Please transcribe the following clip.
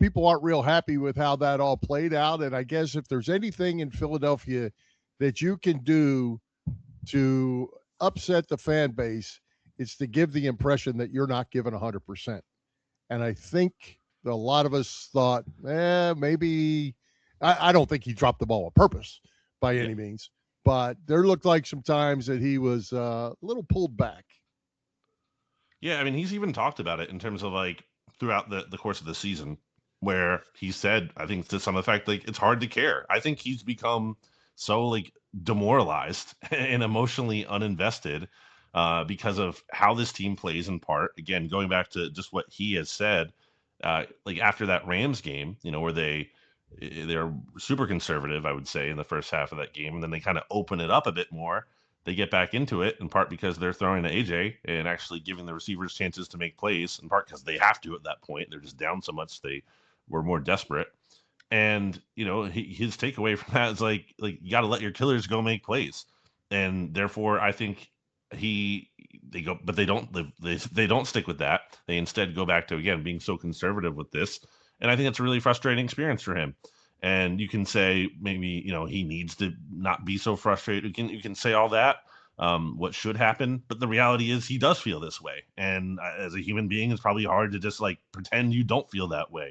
people aren't real happy with how that all played out. And I guess if there's anything in Philadelphia that you can do to upset the fan base, it's to give the impression that you're not giving 100%. And I think a lot of us thought, maybe I don't think he dropped the ball on purpose by Yeah. any means, but there looked like some times that he was a little pulled back. Yeah, I mean, he's even talked about it in terms of like throughout the course of the season, where he said, I think to some effect, like it's hard to care. I think he's become so like demoralized and emotionally uninvested because of how this team plays. In part, again, going back to just what he has said, like after that Rams game, where they're super conservative, I would say, in the first half of that game, and then they kind of open it up a bit more. They get back into it in part because they're throwing to AJ and actually giving the receivers chances to make plays, in part because they have to at that point. They're just down so much they were more desperate. And his takeaway from that is like you got to let your killers go make plays, and therefore I think they go, but they don't stick with that. They instead go back to again being so conservative with this, and I think it's a really frustrating experience for him. And you can say maybe he needs to not be so frustrated. You can say all that, what should happen, but the reality is he does feel this way, and as a human being, it's probably hard to just like pretend you don't feel that way.